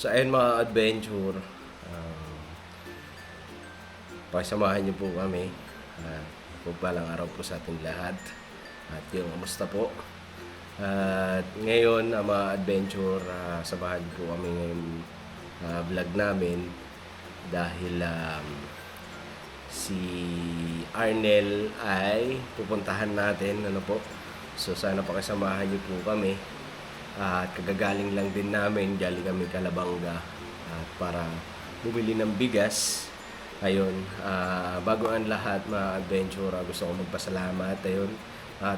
So ayun mga adventure, pakisamahan niyo po kami. Pagpalang araw po sa ating lahat. At yung kamusta po? At ngayon mga adventure, samahan po kami ngayon vlog namin dahil si Arnel ay pupuntahan natin, ano po. So sana pakisamahan niyo po kami. At kagagaling lang din namin, galing kami Calabanga at para bumili ng bigas. Ayun, bago ang lahat mga adventure, gusto ko magpasalamat. Ayun,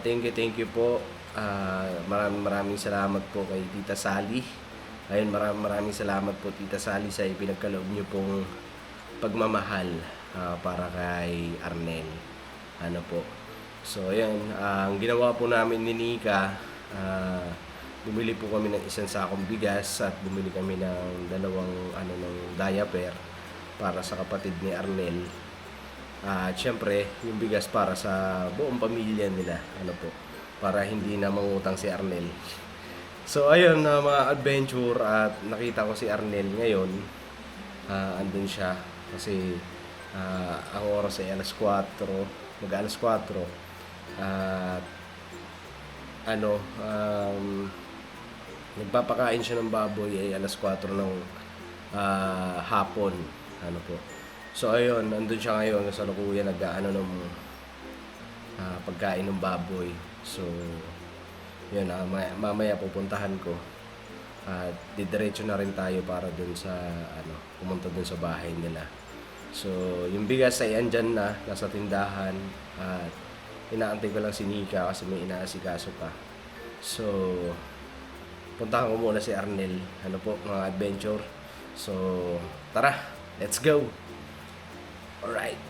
thank you po. Maraming salamat po kay Tita Sally. Ayun, maraming salamat po Tita Sally sa ipinagkaloob niyo pong pagmamahal para kay Arnel. Ano po. So ayun, ang ginawa po namin ni Nika, bumili po kami ng isang sakong bigas at bumili kami ng dalawang ng diaper para sa kapatid ni Arnel. At syempre, yung bigas para sa buong pamilya nila, ano po, para hindi na mangutang si Arnel. So ayun mga adventure, at nakita ko si Arnel ngayon. Andun siya kasi ang oras ay alas 4, mag-alas 4. At nagpapakain siya ng baboy ay alas 4 ng hapon. Ano po. So ayun, nandun siya ngayon sa kasalukuyan nag-aano ng pagkain ng baboy. So yun, mamaya pupuntahan ko. At didiretso na rin tayo para dun sa pumunta dun sa bahay nila. So yung bigas ay andyan na, nasa tindahan, at inaantay ko lang si Nika kasi may inaasikaso pa. So puntahan ko muna si Arnel, ano po mga adventure. So tara, let's go. Alright.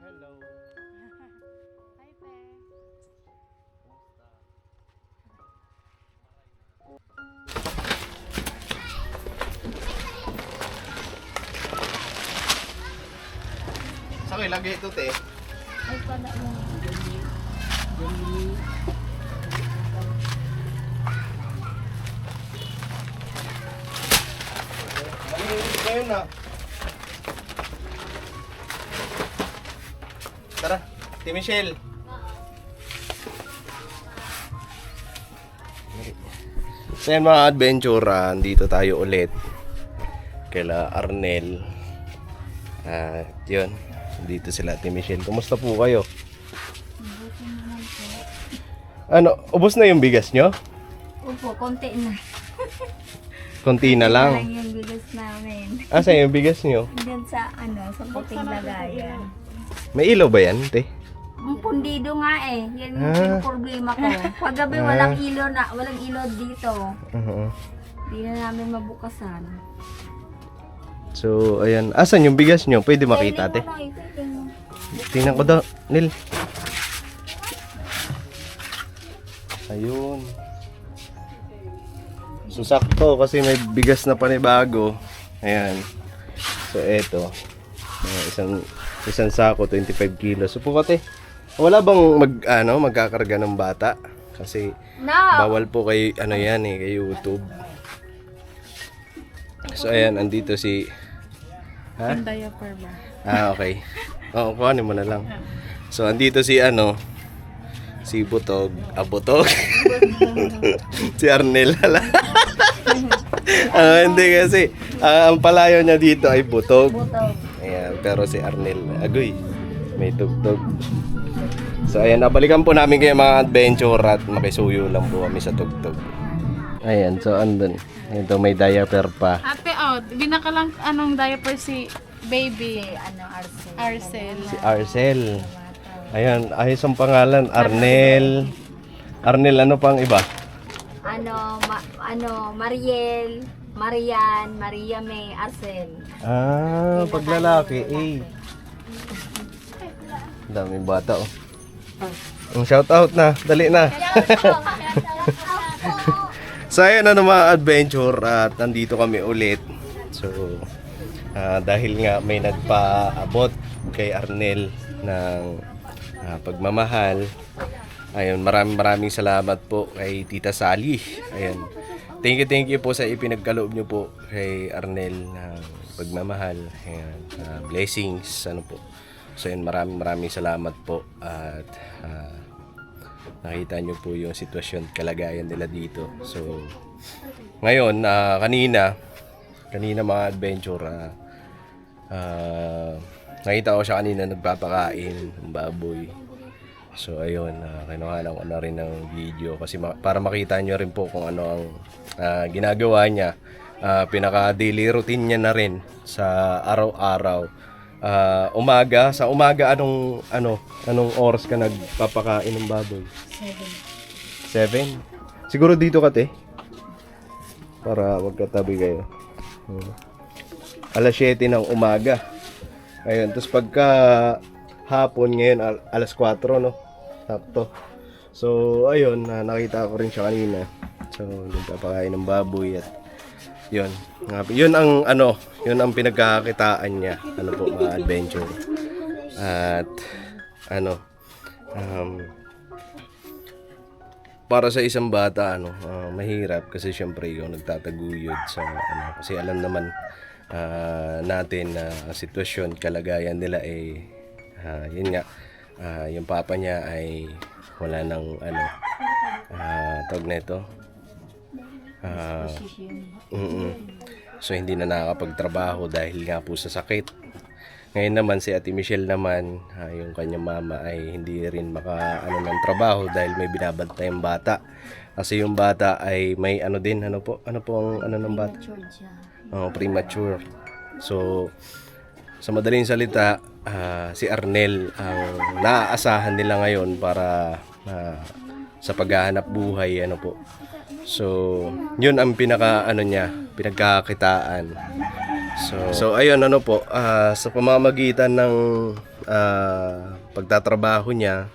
Hello. Hi, Pe. Saan kayo lagi ito, te? Ay, pala mo. Malinis ngayon na. Tara, Ate Michelle. So yan mga adventure, dito tayo ulit kaila Arnel. Yun, dito sila Ate Michelle. Kumusta po kayo? Mabuti naman po. Ano, ubos na yung bigas nyo? Opo, konti na. Konti na Lang lang. yung bigas namin. Asa yung bigas nyo? Diyan sa sa puting lagayan. May ilaw ba yan, te? Ang pundido nga eh. Yan Ah. yung problema ko. Paggabi walang ilaw dito. Hindi na namin mabukasan. So, ayan. Asan yung bigas nyo? Pwede makita, te? Pwede mo. Tingnan ko daw, Nil. Ayun. So, sakto kasi may bigas na panibago. Ayan. So, eto. Isang sako, 25 kilos. So, po kate, wala bang magkakarga ng bata? Kasi, No! bawal po kay, kay YouTube. So, ayan, andito si... Ha? Diaper ba? Okay. Oo, kuhanin mo na lang. So, andito si si Butog. Butog? Si Arnel. Hindi kasi, ang palayo niya dito ay Butog. Butog. Ayan, pero si Arnel, agoy, may tugtog. So, ayan, nabalikan po namin kayo mga adventure at makisuyo lang po kami sa tugtog. Ayan, so andun. Ito, may diaper pa. Ate, binakalang anong diaper si baby Arcel. Arcel. Si Arcel. Ayan, ayos ang pangalan. Arnel. Arnel, ano pang iba? Mariel, Marian, Maria May, Arcel. Paglalaki, daming bata, oh. Ang shout out na, dali na. So ayun na mga adventure at nandito kami ulit. So dahil nga may nagpaabot kay Arnel ng pagmamahal. Ayun, maraming salamat po kay Tita Sally. Ayun. Thank you po sa ipinagkaloob niyo po kay Arnel ng pagmamahal. Ayun, blessings po. So ayun, maraming salamat po at nakita nyo po yung sitwasyon, kalagayan nila dito. So, ngayon, kanina mga adventure, nakita ko siya kanina nagpapakain ng baboy. So, ayun, kinuha ko na rin ng video kasi para makita nyo rin po kung ano ang ginagawa niya. Pinaka-daily routine niya na rin sa araw-araw. Sa umaga anong oras ka nagpapakain ng baboy? 7. Siguro dito ka, te, para magkatabi kayo. Alas 7 ng umaga. Ayun, tapos pagka hapon ngayon alas 4, no? Sakto. So ayun, nakita ko rin siya kanina. So nagpapakain ng baboy at yun ang pinagkakakitaan niya, po, mga adventure. At para sa isang bata mahirap kasi syempre ikaw nagtataguyod sa kasi alam naman natin na sitwasyon, kalagayan nila yun nga, yung papa niya ay wala nang tawag nito. So hindi na nakakapagtrabaho dahil nga po sa sakit. Ngayon naman si Ate Michelle naman, yung kanyang mama ay hindi rin ng trabaho dahil may binabantay ang bata. Kasi yung bata ay may ano po ang ng bata? Premature. So sa madaling salita, si Arnel ang naaasahan nila ngayon para sa paghahanap buhay po. So, yun ang pinagkakakitaan. So ayun po, sa pamamagitan ng pagtatrabaho niya,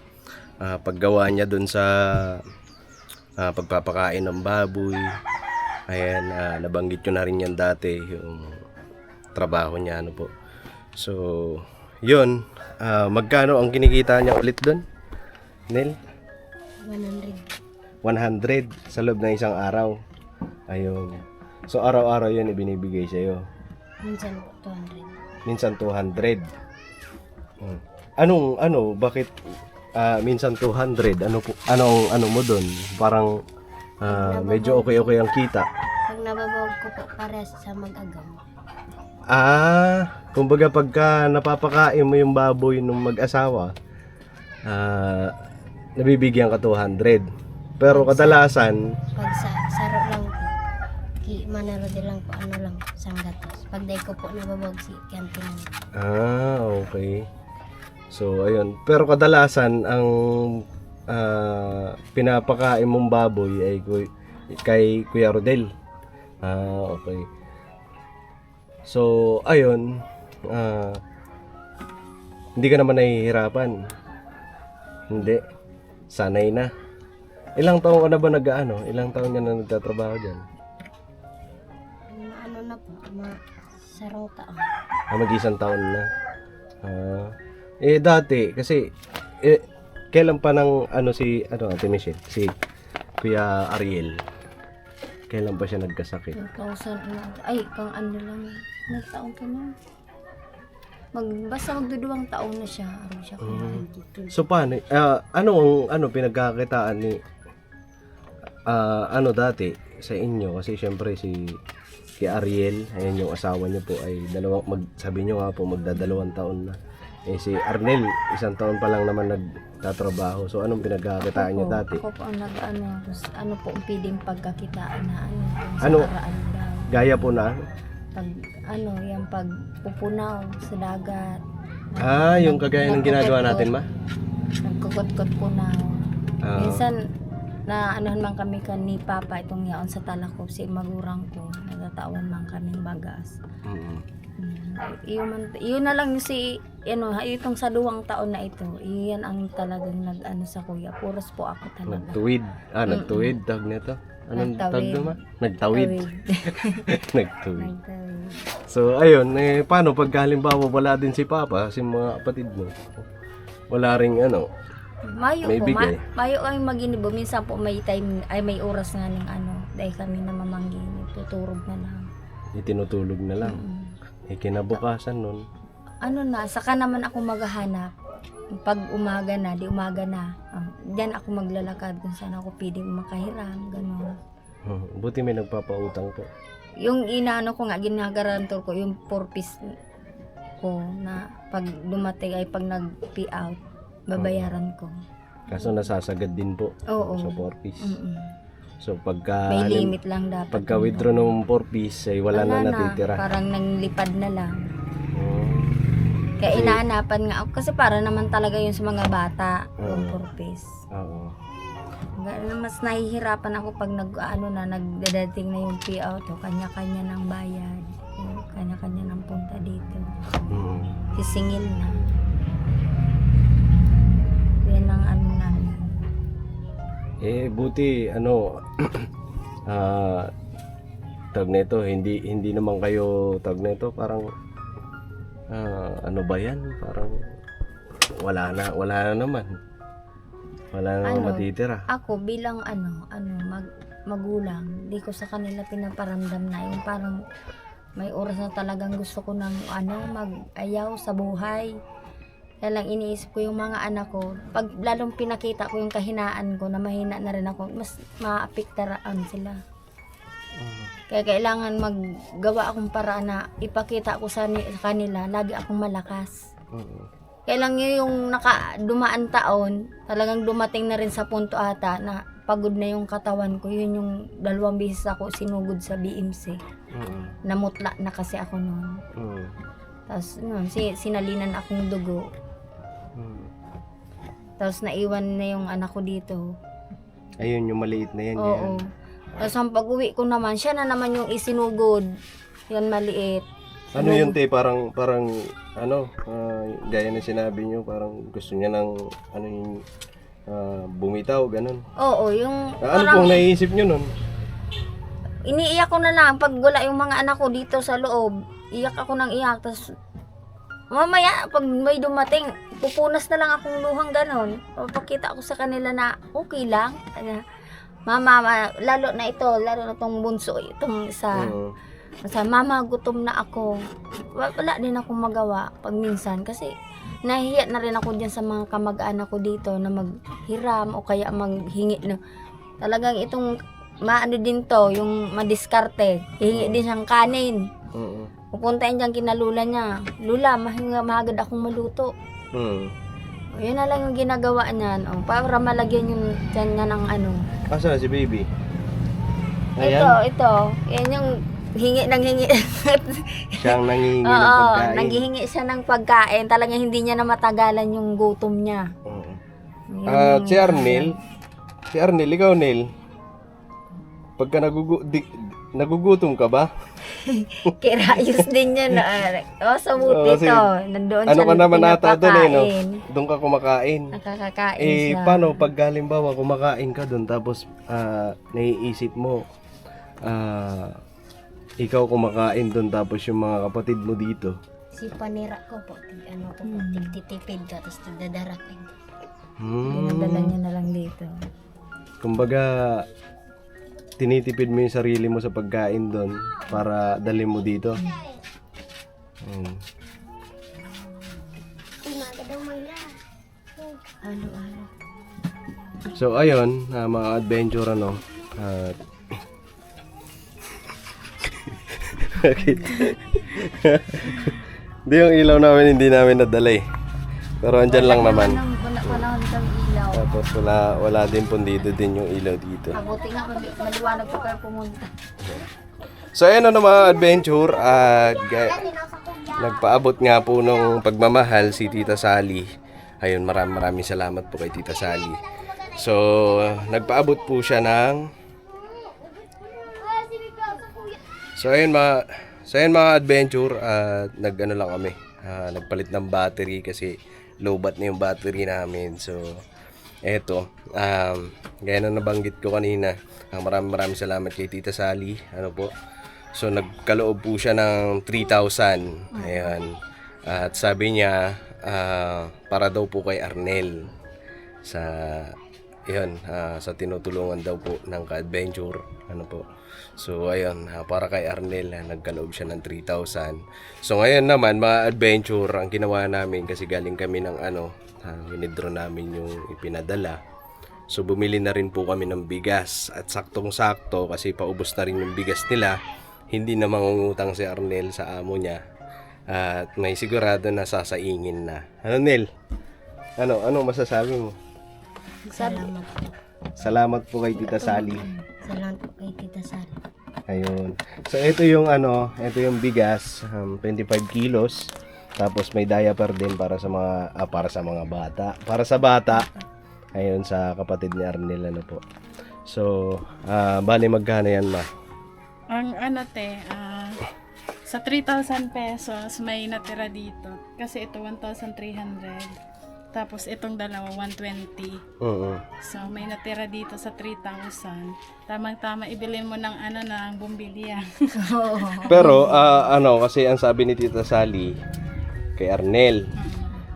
paggawa niya dun sa pagpapakain ng baboy. Ayan, nabanggit ko na rin yan dati, yung trabaho niya po. So, yun, magkano ang kinikita niya ulit dun, Nel? 100 sa loob ng isang araw. Ayun. So araw-araw 'yun ibinibigay sa iyo. Minsan 200. Bakit minsan 200? Ano mo doon? Parang medyo okay ang kita. Pag nababawag ko po pares sa mag-agaw. Kumbaga pagka napapakain mo yung baboy ng mag-asawa, nabibigyan ka 200. Pero kadalasan, Pag sa saro lang po, manaro din lang po, ano lang, sanggatos. Pag day ko po nababawag si kantin. okay. So, ayun. Pero kadalasan, ang pinapakain mong baboy ay kay Kuya Rodel. Okay. So, ayun. Hindi ka naman nahihirapan. Hindi. Sanay na. Ilang taon ka na ba Ilang taon ka na nagtatrabaho dyan? Ano na po, sarong taon. Mag-isang taon na. Dati, kasi, kailan pa ng, Ate Michelle? Si Kuya Ariel. Kailan pa siya nagkasakit? 2000, ay, kung ano lang, nagtaon ka na. Basta magduduwang taon na siya. Araw siya kumain dito. So, paano? Ano pinagkakitaan ni, dati sa inyo? Kasi, syempre, si Ariel, ayan yung asawa niyo po, ay sabi niyo nga po, magdadalawang taon na. Si Arnel, 1 taon pa lang naman nagtatrabaho. So, anong pinagkakitaan niyo dati? Ako po ang ano po ang pwedeng pagkakitaan na sa Ano? karaan daw. Gaya po na? Pag yung pagpupunaw sa dagat. Yung kagaya ng ginagawa natin, ma? Nagkukot-kot punaw. Ah. Minsan na anuhan man kami ni Papa itong yaon sa Talakop si magurang ko. Nagatawan man kaming bagas. Iyon na lang itong sa 2 taon na ito. Iyan ang talagang sa kuya. Puros po ako talaga. Nagtuwid. Nagtuwid. Tawag nito. Anong tawag Nagtawid. naman? Nagtawid. Nagtuwid. Nagtawid. So, ayun. Paano pag halimbawa wala din si Papa, si mga kapatid mo? Wala ring Mayo may po. bigay. Mayo kami maginibo. Minsan po may time, may oras nga ng dahil kami na mamangginip. Tuturog na lang. Itinutulog na lang. Kinabukasan nun. Saka naman ako maghahanap. Pag umaga na, diyan ako maglalakad kung saan ako pwedeng makahiram, gano'n. Buti may nagpapautang po. Yung ko nga, ginagarantor ko, yung 4 piece ko na pag dumating ay pag nag-pay out, babayaran ko. Kaso nasasagad din po. Oo. Sa 4 piece. Mm-mm. So pagka May limit lang dapat. pagka withdraw ng 4 piece ay wala na natitira. Parang nanglipad na lang. Oh. Kaya inaanapan nga ako kasi para naman talaga yun sa mga bata, yung 4 piece. Oo. Mas nahihirapan ako pag nagdadating na yung payout o kanya-kanya ng bayad. Kanya-kanya ng punta dito. Sisingil na. Yan ang namin. Buti tawag nito, hindi naman kayo tawag nito, parang ba yan? Parang wala na naman. Wala na matitira. Ako bilang magulang, di ko sa kanila pinaparamdam na yung parang may oras na talagang gusto ko ng mag-ayaw sa buhay. Kaya lang iniisip ko yung mga anak ko, pag lalong pinakita ko yung kahinaan ko na mahina na rin ako, mas maapektaraan sila. Kaya kailangan maggawa akong paraan na ipakita ko sa kanila, lagi akong malakas. Kaya lang yung dumaan taon, talagang dumating na rin sa punto ata na pagod na yung katawan ko. Yun yung 2 beses ako sinugod sa BMC. Namutla na kasi ako noon. Tapos sinalinan akong dugo. Tapos naiwan na yung anak ko dito. Ayun, yung maliit na yan. Oo. Tapos ang pag-uwi ko naman, siya na naman yung isinugod. Yan maliit. Ano yun, te? Parang gaya na sinabi nyo, parang gusto niya ng, bumitaw, ganun. Oo, yung Ano pong naiisip nyo nun? iniiyak ko na lang pag wala yung mga anak ko dito sa loob. Iyak ako ng iyak. Tapos mamaya, pag may dumating, pupunas na lang akong luhang ganon. Papakita ako sa kanila na okay lang. Mama, lalo na itong bunso, itong isa. Mama, gutom na ako. Wala din akong magawa pag minsan kasi nahihiya na rin ako dyan sa mga kamag-anak ko dito na maghiram o kaya maghingi na. Talagang itong maano din to, yung madiskarte. Hihingi din siyang kanin. Oo. Pupuntahin dyan kinalula niya. Lula, mahagad akong maluto. Hmm. O, yun na lang yung ginagawa niyan. O, para malagyan yung dyan niya ng ano. Asa si baby? Ito. Yan yung hingi ng hingi. Siyang nangihingi ng Oo, pagkain. nanghihingi siya ng pagkain. Talagang hindi niya na matagalan yung gutom niya. Oo. Yun At yung- si Arnel, ikaw Nel, pagka nagugutom ka ba? Kirayos din yan. Sa buti Oo, kasi to. Nandoon Ano siya ka naman ata doon eh, no? pinapakain. Doon ka kumakain. Nakakakain siya. Paano pag halimbawa kumakain ka doon tapos naiisip mo ikaw kumakain doon tapos yung mga kapatid mo dito. Si panira ko po, ano to po, tigtitipid ka, tapos tigdadarakid. Dinadala niya na lang dito. Kumbaga tinitipid mo yung sarili mo sa pagkain doon para dalhin mo dito. Ayun. Ano. So ayun, mga adventure ano. At bakit? Hindi yung ilaw namin hindi namin nadala eh. Pero andyan lang naman. Wala kang ilaw. Tapos wala din pundido din yung ilaw dito. Mabuti nga, maliwanag pa kayo pumunta. So ayun na mga adventure at nagpaabot nga po nung pagmamahal si Tita Sally. Ayun, maraming salamat po kay Tita Sally. So nagpaabot po siya ng So ayun mga adventure at nagano lang kami. Nagpalit ng battery kasi lowbat na yung battery namin. So eto, gaya na nabanggit ko kanina, maraming salamat kay Tita Sally. Ano po? So nagkaloob po siya ng 3,000. Ayan. At sabi niya para daw po kay Arnel sa sa tinutulungan daw po ng ka-adventure. Ano po? So ayun, para kay Arnel nagkaloob siya ng 3,000. So ngayon naman mga adventure, ang ginawa namin kasi galing kami ng winidraw namin yung ipinadala. So bumili na rin po kami ng bigas at saktong-sakto kasi paubos na rin yung bigas nila. Hindi na mangungutang si Arnel sa amo niya. At may sigurado na sasaingin na. Ano Nel? Ano masasabi mo? Salamat po. Salamat po kay Tita Sally. Salamat po kay Tita Sally. Ayun. So ito yung bigas, 25 kilos. Tapos may diaper din para sa mga bata. Para sa bata. Ayun sa kapatid ni Arnel ano po. So, bali magkano yan ma? Ang sa 3,000 pesos may natira dito. Kasi ito 1,300. Tapos itong dalawa 120. Oo. So may natira dito sa 3,000. Tamang-tama ibilin mo ng ng bumbilya. Pero kasi ang sabi ni Tita Sally kay Arnel.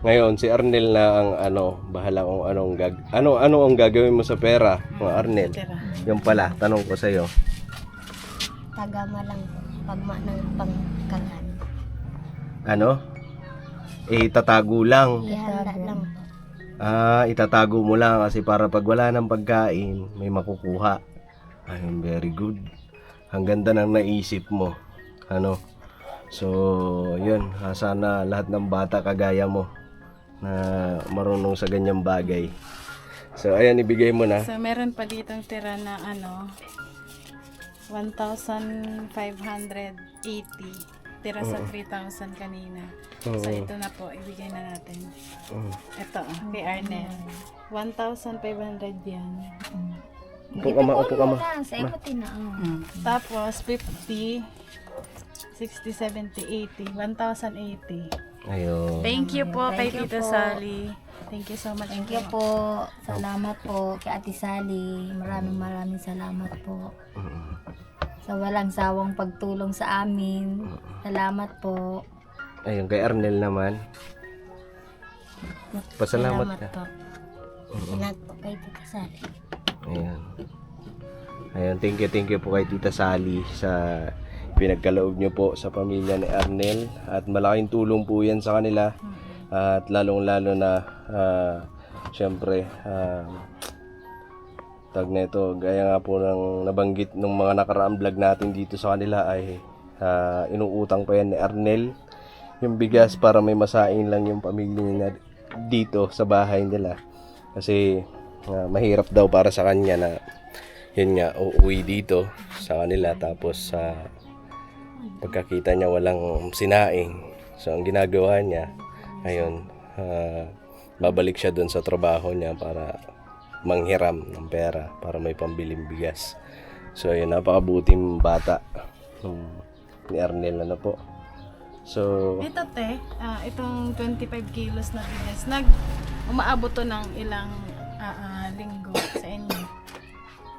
Ngayon si Arnel na ang bahala kung ano ang gagawin mo sa pera, mga Arnel. Natira. Yung pala, tanong ko sa iyo. Tagama lang po, pagma ng pangkalan. Tatago lang. Ihanda lang po. Itatago mo lang kasi para pag wala ng pagkain, may makukuha. Ayun, very good. Ang ganda ng naisip mo. So, yun. Sana lahat ng bata kagaya mo na marunong sa ganyang bagay. So, ayan, ibigay mo na. So meron pa ditong tira na 1,580. Tira sa 3,000 kanina. So ito na po, ibigay na natin. Ito, kay Arnel. 1,500 yan. Upo ka ma. Sa iyo Tapos 50, 60, 70, 80. 1,080. Ayun. Thank you po kay Thank you Tita po. Sally. Thank you so much. Thank you po. Salamat po kay Ate Sally. Maraming salamat po. Sa walang sawang pagtulong sa amin. Salamat po. Ayun, kay Arnel naman. Pasalamat ka. po. Salamat po kay Tita Sally. Ayun, thank you po kay Tita Sally sa pinagkaloob nyo po sa pamilya ni Arnel. At malaking tulong po yan sa kanila. At lalong-lalo na, syempre, tag nito, gaya nga po ng nabanggit nung mga nakaraang vlog natin dito sa kanila ay inuutang pa yan ni Arnel yung bigas para may masain lang yung pamilya niya dito sa bahay nila. Kasi mahirap daw para sa kanya na yun nga, uuwi dito sa kanila tapos pagkakita niya walang sinaing. So ang ginagawa niya, ayun, babalik siya doon sa trabaho niya para manghiram ng pera para may pambiling bigas. So ayun, napakabuting bata ni Arnel na po. So Ito te, itong 25 kilos na bigas, umaabot to ng ilang linggo sa inyo.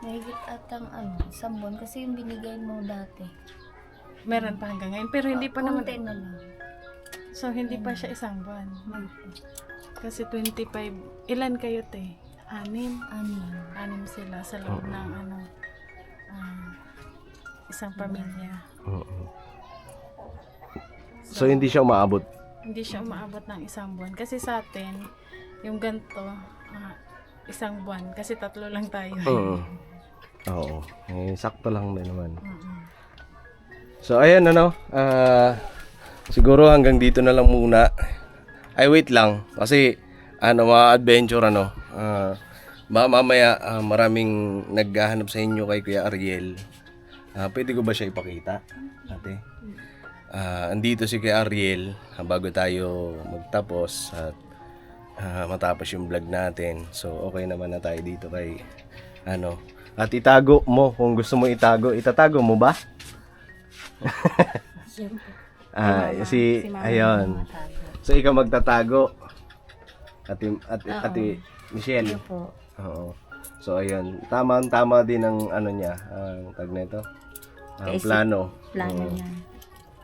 Mahigit atang isang buwan kasi yung binigay mo dati. Meron pa hanggang ngayon, pero hindi pa naman. Konti na lang. So hindi pa siya isang buwan. Kasi 25, ilan kayo te? 6. Ano? 6 sila sa loob ng isang pamilya. so hindi siya umaabot. Hindi siya umaabot ng isang buwan. Kasi sa atin, yung ganito, isang buwan. Kasi 3 lang tayo. Oo. Sakto lang din naman. So ayan siguro hanggang dito na lang muna. Ay wait lang kasi mga adventure mamaya maraming naghahanap sa inyo kay Kuya Ariel. Pwede ko ba siya ipakita? Ate. Andito si Kuya Ariel bago tayo magtapos at matapos yung vlog natin. So okay naman na tayo dito kay at itago mo kung gusto mo itago. Itatago mo ba? Ayun. So ikaw magtatago. Ate Michelle. Po. Oo. So ayun, tama din ang niya, ang tag nito. Ang plano. Plano niya.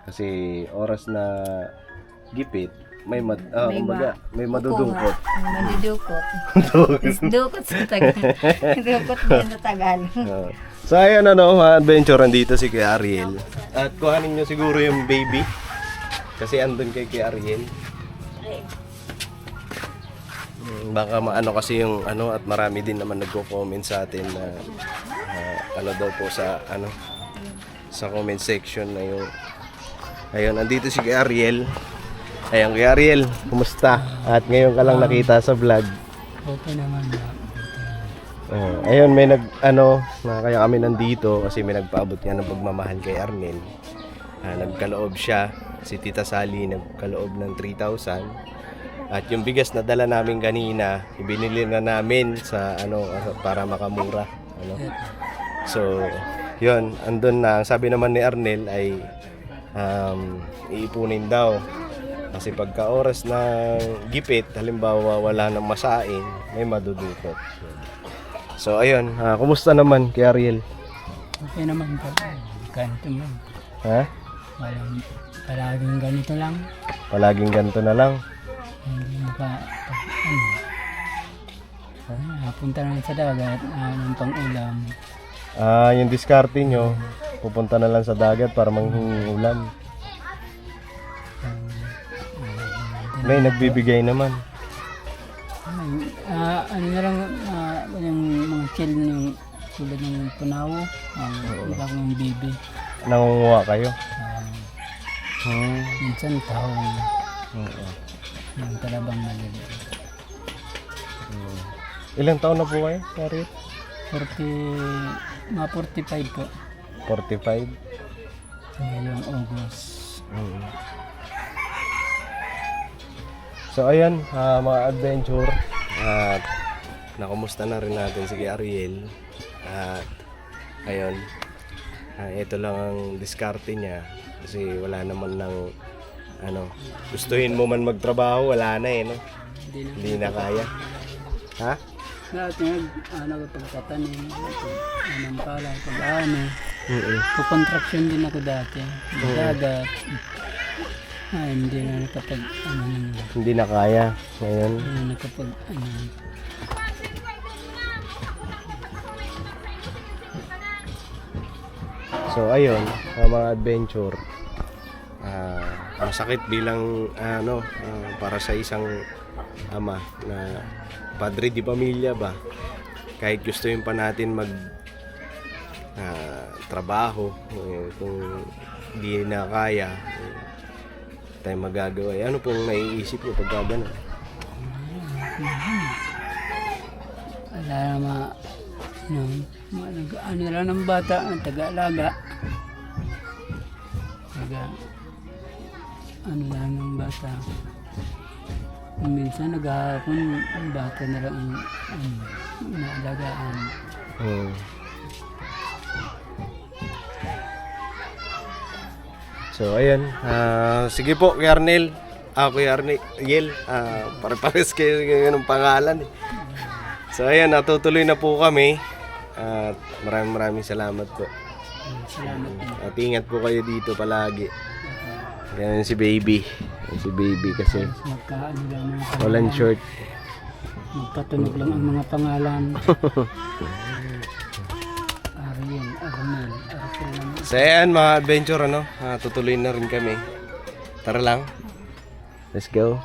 Kasi oras na gipit, may madudukot. Madudukot. Dukot sa Tagal. Dukot din sa Tagal. Oo. So ayun mga adventure dito si Kuya Ariel. At kuhanin niyo siguro yung baby. Kasi andun kay Kuya Ariel. Baka kasi yung at marami din naman nagko-comment sa atin na daw po sa sa comment section na yung ayun, andito si Kuya Ariel. Ayun, Kuya Ariel, kumusta? At ngayon ka lang nakita sa vlog. Okay naman na. Ayun, may kaya kami nandito kasi may nagpaabot nga ng pagmamahal kay Arnel. Nagkaloob siya, si Tita Sally nagkaloob ng 3,000. At yung bigas na dala namin kanina, ibinili na namin sa para makamura. So, yun, andun na. Sabi naman ni Arnel ay iipunin daw. Kasi pagka oras ng gipit, halimbawa wala nang masain, may madudukot. So ayun, kumusta naman kay Ariel? Okay naman po. Ganito man. Ha? Palaging ganito lang. Palaging ganito na lang. Hindi napunta lang sa dagat, ng pang-ulam. Yung diskarte nyo, pupunta na lang sa dagat para manghingi ulam. May nagbibigay naman. Na lang, yung mga chill yung tulad ng punawo, wala akong bibi. Nangunguha kayo? Minsan tahong yung talabang maliliit. Ilang taon na po kayo, Ariel? 45 po. 45? Ngayong August. So ayan, mga adventure, at nakumusta na rin natin si Ariel. At ayun, ito lang ang diskarte niya kasi wala naman ng gustuhin mo man magtrabaho, wala na no? Hindi na kaya. Ha? Dati pagtatanim, pala, pag-contraction din ako dati. Dagat. Hindi na nakapag Hindi na kaya ngayon. Hindi na nakapag So ayun, mga adventure, masakit bilang para sa isang ama na padre di pamilya ba, kahit gustuin pa natin mag trabaho, kung hindi na kaya, tayo magagawa. Ano pong naiisip mo pag gano'n? Wala naman, ano lang ng bata, taga-alaga. Ano lang ng bata. Minsan naghahapon, ang bata na lang ang naalagaan. Oh. So, ayan. Sige po, Kuya Arnel. Kuya Arnel. Pare-pares kayo ng pangalan. So, ayan. Natutuloy na po kami. At maraming salamat po. Salamat din. At ingat po kayo dito palagi. Yan si Baby. Yan si Baby kasi Magkaano lang mga pangalan. walang short. Magpatunog lang ang mga pangalan. Ariel, Arnel, Arnel. So ayan mga adventure tutuloy na rin kami. Tara lang. Let's go.